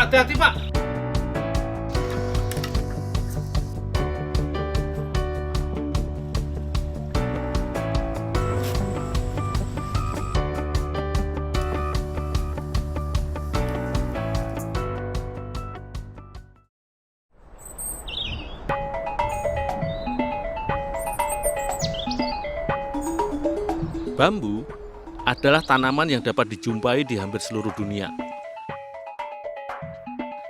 Pak, hati-hati Pak. Bambu adalah tanaman yang dapat dijumpai di hampir seluruh dunia.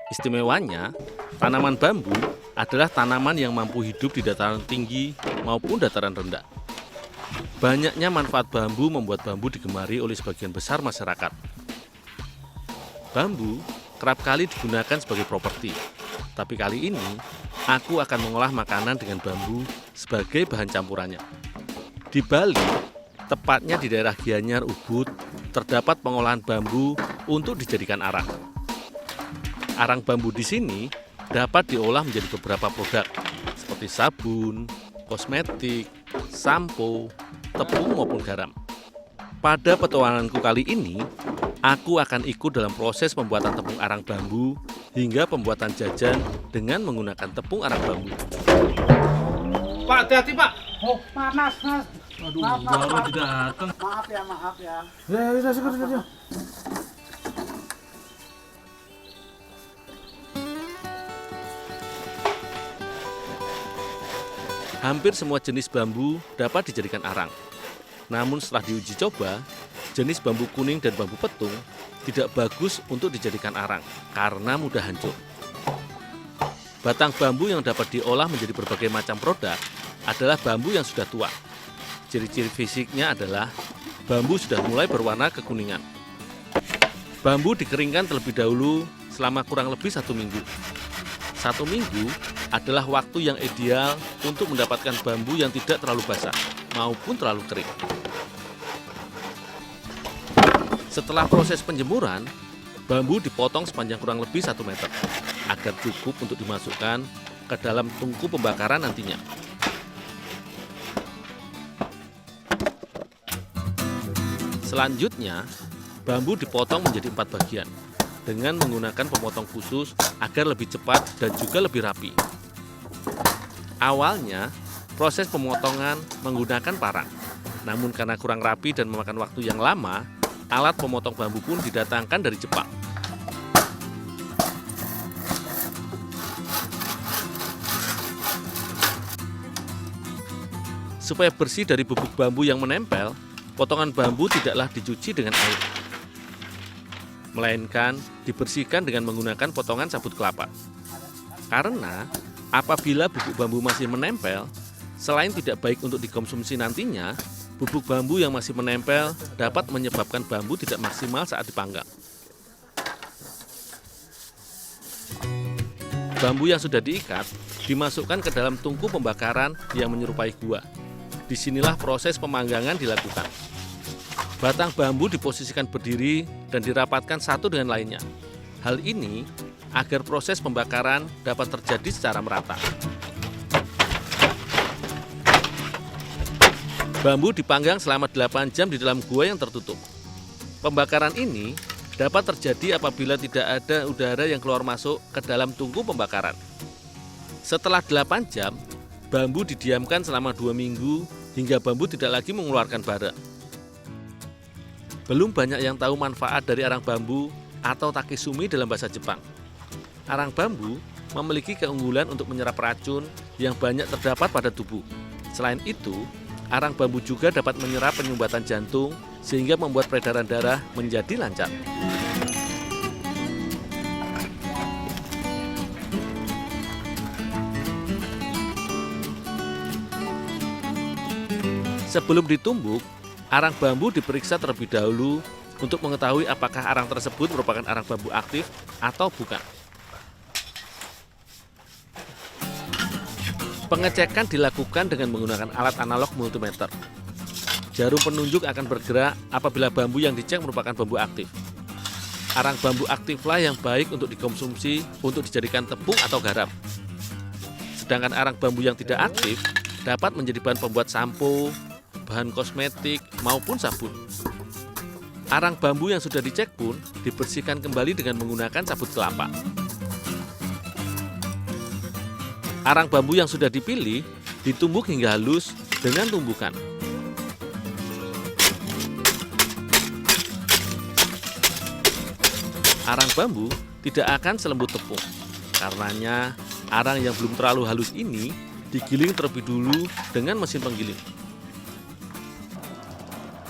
Istimewanya, tanaman bambu adalah tanaman yang mampu hidup di dataran tinggi maupun dataran rendah. Banyaknya manfaat bambu membuat bambu digemari oleh sebagian besar masyarakat. Bambu kerap kali digunakan sebagai properti, tapi kali ini aku akan mengolah makanan dengan bambu sebagai bahan campurannya. Di Bali, tepatnya di daerah Gianyar, Ubud, terdapat pengolahan bambu untuk dijadikan arang. Arang bambu di sini dapat diolah menjadi beberapa produk seperti sabun, kosmetik, sampo, tepung maupun garam. Pada petualanganku kali ini, aku akan ikut dalam proses pembuatan tepung arang bambu hingga pembuatan jajan dengan menggunakan tepung arang bambu. Pak, hati-hati Pak. Oh, panas, Mas. Aduh, Maaf, baru maaf. datang. Maaf ya. Ya, sudah. Hampir semua jenis bambu dapat dijadikan arang. Namun setelah diuji coba, jenis bambu kuning dan bambu petung tidak bagus untuk dijadikan arang karena mudah hancur. Batang bambu yang dapat diolah menjadi berbagai macam produk adalah bambu yang sudah tua. Ciri-ciri fisiknya adalah bambu sudah mulai berwarna kekuningan. Bambu dikeringkan terlebih dahulu selama kurang lebih 1 minggu. 1 minggu adalah waktu yang ideal untuk mendapatkan bambu yang tidak terlalu basah maupun terlalu kering. Setelah proses penjemuran, bambu dipotong sepanjang kurang lebih 1 meter agar cukup untuk dimasukkan ke dalam tungku pembakaran nantinya. Selanjutnya, bambu dipotong menjadi 4 bagian dengan menggunakan pemotong khusus agar lebih cepat dan juga lebih rapi. Awalnya, proses pemotongan menggunakan parang. Namun karena kurang rapi dan memakan waktu yang lama, alat pemotong bambu pun didatangkan dari Jepang. Supaya bersih dari bubuk bambu yang menempel, potongan bambu tidaklah dicuci dengan air, melainkan dibersihkan dengan menggunakan potongan sabut kelapa. Karena apabila bubuk bambu masih menempel, selain tidak baik untuk dikonsumsi nantinya, bubuk bambu yang masih menempel dapat menyebabkan bambu tidak maksimal saat dipanggang. Bambu yang sudah diikat dimasukkan ke dalam tungku pembakaran yang menyerupai gua. Disinilah proses pemanggangan dilakukan. Batang bambu diposisikan berdiri dan dirapatkan satu dengan lainnya. Hal ini agar proses pembakaran dapat terjadi secara merata. Bambu dipanggang selama 8 jam di dalam gua yang tertutup. Pembakaran ini dapat terjadi apabila tidak ada udara yang keluar masuk ke dalam tungku pembakaran. Setelah 8 jam, bambu didiamkan selama 2 minggu hingga bambu tidak lagi mengeluarkan bara. Belum banyak yang tahu manfaat dari arang bambu atau takesumi dalam bahasa Jepang. Arang bambu memiliki keunggulan untuk menyerap racun yang banyak terdapat pada tubuh. Selain itu, arang bambu juga dapat menyerap penyumbatan jantung sehingga membuat peredaran darah menjadi lancar. Sebelum ditumbuk, arang bambu diperiksa terlebih dahulu untuk mengetahui apakah arang tersebut merupakan arang bambu aktif atau bukan. Pengecekan dilakukan dengan menggunakan alat analog multimeter. Jarum penunjuk akan bergerak apabila bambu yang dicek merupakan bambu aktif. Arang bambu aktiflah yang baik untuk dikonsumsi untuk dijadikan tepung atau garam. Sedangkan arang bambu yang tidak aktif dapat menjadi bahan pembuat sampo, bahan kosmetik, maupun sabun. Arang bambu yang sudah dicek pun dibersihkan kembali dengan menggunakan sabut kelapa. Arang bambu yang sudah dipilih ditumbuk hingga halus dengan tumbukan. Arang bambu tidak akan selembut tepung. Karenanya, arang yang belum terlalu halus ini digiling terlebih dulu dengan mesin penggiling.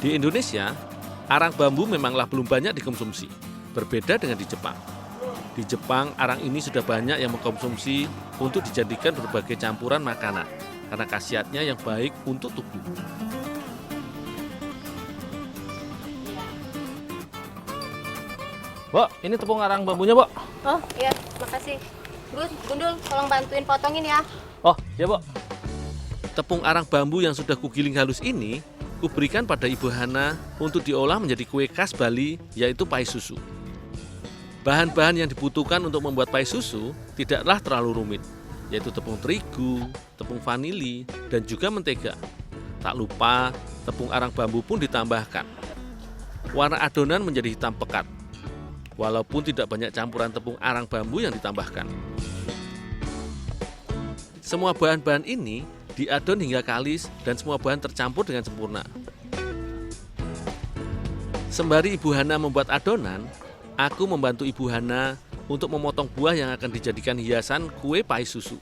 Di Indonesia, arang bambu memanglah belum banyak dikonsumsi, berbeda dengan di Jepang. Di Jepang, arang ini sudah banyak yang mengkonsumsi untuk dijadikan berbagai campuran makanan, karena khasiatnya yang baik untuk tubuh. Bok, ini tepung arang bambunya, Bok. Oh iya, makasih. Gus, Gundul, tolong bantuin potongin ya. Oh, ya, Bok. Tepung arang bambu yang sudah kugiling halus ini, kuberikan pada Ibu Hana untuk diolah menjadi kue khas Bali, yaitu pai susu. Bahan-bahan yang dibutuhkan untuk membuat pai susu tidaklah terlalu rumit, yaitu tepung terigu, tepung vanili, dan juga mentega. Tak lupa, tepung arang bambu pun ditambahkan. Warna adonan menjadi hitam pekat, walaupun tidak banyak campuran tepung arang bambu yang ditambahkan. Semua bahan-bahan ini diadon hingga kalis dan semua bahan tercampur dengan sempurna. Sembari Ibu Hana membuat adonan, aku membantu Ibu Hana untuk memotong buah yang akan dijadikan hiasan kue pai susu.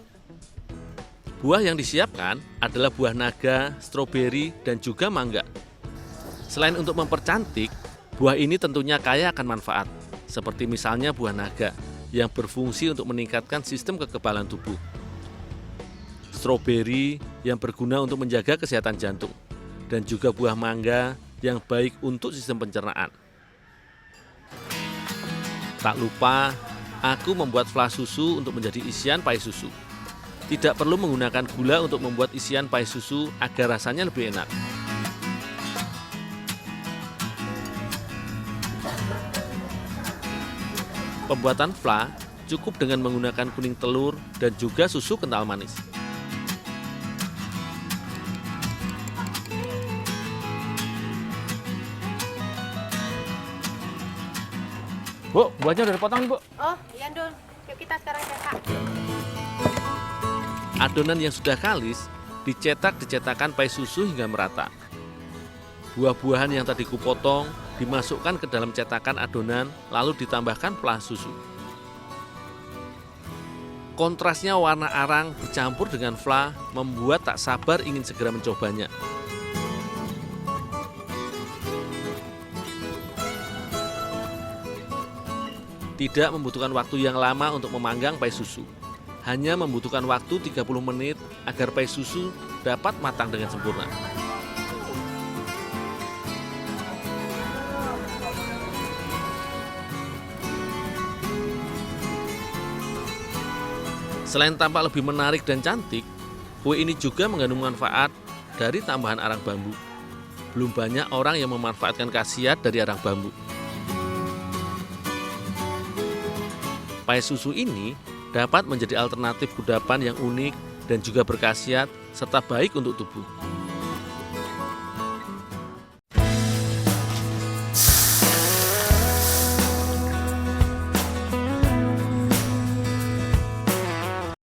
Buah yang disiapkan adalah buah naga, stroberi, dan juga mangga. Selain untuk mempercantik, buah ini tentunya kaya akan manfaat, seperti misalnya buah naga yang berfungsi untuk meningkatkan sistem kekebalan tubuh. Stroberi yang berguna untuk menjaga kesehatan jantung, dan juga buah mangga yang baik untuk sistem pencernaan. Tak lupa, aku membuat fla susu untuk menjadi isian pai susu. Tidak perlu menggunakan gula untuk membuat isian pai susu agar rasanya lebih enak. Pembuatan fla cukup dengan menggunakan kuning telur dan juga susu kental manis. Bu, buahnya udah dipotong, Bu. Oh iya, Dul. Yuk kita sekarang cetak. Adonan yang sudah kalis dicetak di cetakan pai susu hingga merata. Buah-buahan yang tadi kupotong dimasukkan ke dalam cetakan adonan lalu ditambahkan fla susu. Kontrasnya warna arang bercampur dengan fla membuat tak sabar ingin segera mencobanya. Tidak membutuhkan waktu yang lama untuk memanggang pai susu. Hanya membutuhkan waktu 30 menit agar pai susu dapat matang dengan sempurna. Selain tampak lebih menarik dan cantik, kue ini juga mengandung manfaat dari tambahan arang bambu. Belum banyak orang yang memanfaatkan khasiat dari arang bambu. Pai susu ini dapat menjadi alternatif kudapan yang unik dan juga berkhasiat serta baik untuk tubuh.